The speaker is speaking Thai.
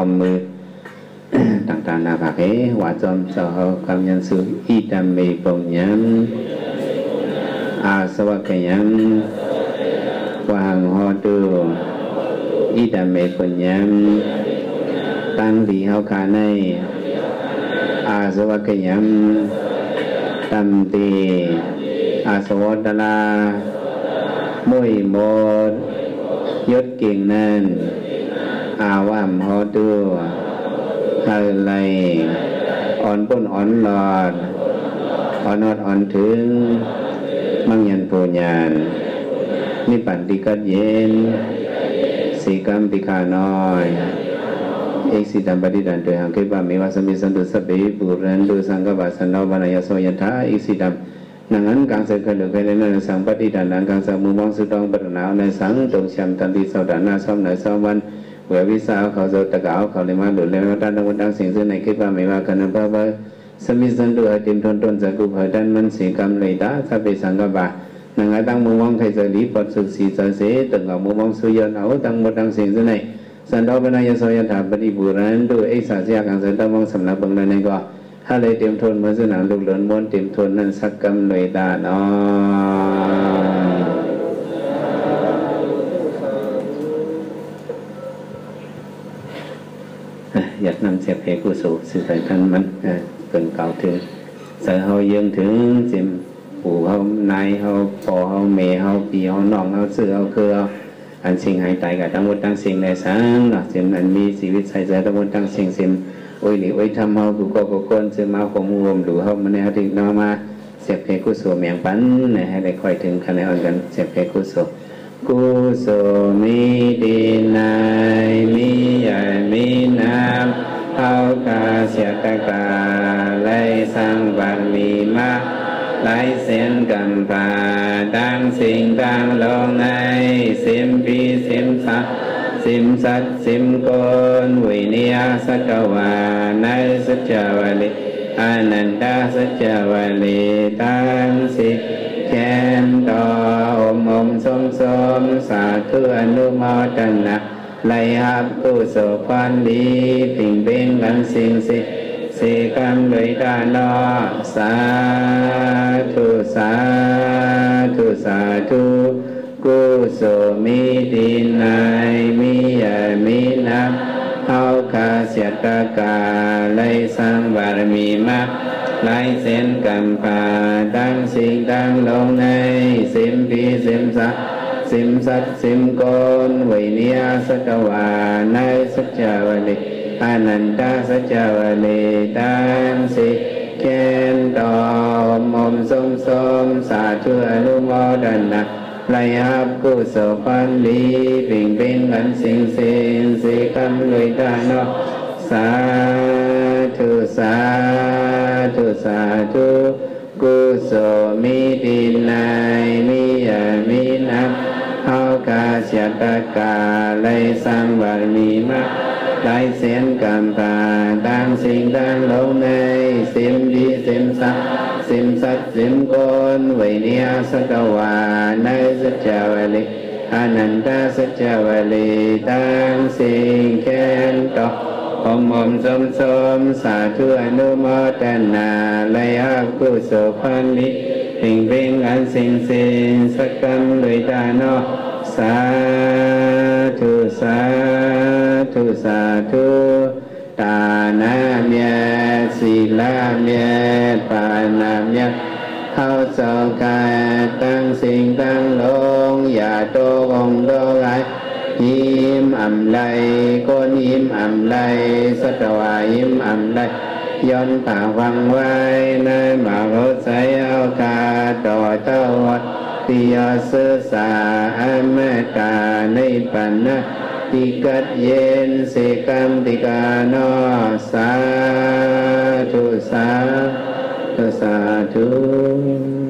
อมมือต่างๆนาภาเขวาจอมเจ้าเขากำยันสุอิตัมเมปงยัมอาสวะกยัมวางหอดูอิตัมเมปงยัมตั้งดีเฮาคาในอาสวะกยัมตัมตีอาสวัตลามุยโมดยศเก่งนั่นอาวามฮอดูอะไรอ่อนป้นอ่อนหลอดอ่อนอดอ่อนถึงมั่งยันโพญานนิปันติกัดเย็นสีกรรมปิกาน้อยเอกสิตัมปฏิดันโดยหังเกปะเมวะสมิสันตุสเปปุรันตุสังกบาสันโนบานายโสยถาเอกสิตัมนังอันกังเสกเหลือไปในนั้นสังปฏิดันนังกังสมุมองสุดองปรนาวในสังตรงชัมตันติสาวดานาซ้อมในซ้อมวันเววิสาเขาจะตะกาวเขาเลยมาหลุดเลยมาด้านวันดังสิ่งซึ่งในคิดว่าไม่ว่ากันนะเพราะว่าสมิสันตุอาติมทนตนจากกุภดันมันสีกรรมเลยตาถ้าไปสังกบานังอันตั้งมุมมองใครจะรีปอดสุขสีจะเสตึงเอามุมมองสุยนเอาตั้งหมดดังสิ่งซึ่งในสันโดบนายโสยถาปฏิบุรันตุเอกสาเสียกังสันตมองสำนักบังเลยในก็ถ้าเลยเต็มทนเมื่อสนามลูกหลานม้วนเต็มทนนั้นสักกรรมเลยตาเนาะอยากนำเสียเพกุศลสื่อสารท่านมันเป็นเก่าถึงเสือเฮายังถึงจิมปู่เฮานายเฮาพ่อเฮาแม่เฮาพี่เฮาน้องเฮาเสือเฮาคือเฮาอันสิ่งหายตายกับทั้งหมดทั้งสิ่งในสังเนาะจิมนั้นมีชีวิตใส่ใจทั้งหมดทั้งสิ่งจิมโอ้ยหรือโอ้ยทำเฮากูก็คนซึ่งมาของรวมหรือเฮามันในอาทิตย์นอมาเสียเพกุศลเมียงปันเนี่ยให้ได้ค่อยถึงคะแนนกันเสียเพกุศลกุศลมีดีนายมีใหญ่มีน้ำเอากาเสียตะกาไล่สร้างบารมีมาไล่เส้นกำปาดังสิ่งต่างลงในสิมปีสิมสัตสิมสัตสิมโกนวินิยสัจวานัยสัจวาลิอนันตสัจวาลิตังสิแคนต่ออมสมสาธุอนุโมทนาไลหับกุศลพันดีผิงเบ่งกันสิ่งสิกรรมเลยดานอสาธุสาธุสาธุกุศลมีดีนายมีใหญ่มีนับเอาคาเสียตะกาไลสร้างบารมีมาไล่เส้นกำปาดังสิ่งดังลงในสิมปีสิมสัตสิมสัตสิมโกนวินิยสัจวานัยสัจวาลิอนันตสัจวาลิตังสิแคนต่อมสมสาธุอนุโมทนาไลหับกุศลพันดีปิ่งเป็นกันสิ่งสิกรรมเลยดานอสาธุสาธุสาธุกุศลมีดีนายมีใหญ่มีนับเอากาเสียตะกาไลสร้างบารมีมาไล่เส้นกำปาดังสิ่งดังลงในสิมดีสิมสัตสิมโกนวินิยสัจวานัยสัจวาลิอนันตสัจวาลิตังสิ่งแค้นต่ออมสมสาธุอนุโมทนาไลหับกุศลพันธิเพ่งเพ่งอันสิ่งสักกรรมเลยดานอสาธุสาธุสาธุตานาเมียศีลาเมียปานาเมียเข้าสองกายตั้งสิ่งตั้งลงอย่าโตองโตไกยิ้มอ่ำไหลก้นยิ้มอ่ำไหลสัตวายิ้มอ่ำไหลย้อนป่าวังไว้ในหมารถใสเอากาต่อเต้าวัดติยาเสือสาเมตตาในปัญญาติกัดเย็นสิกรรมติกาโนสาธุสาธุสาธุ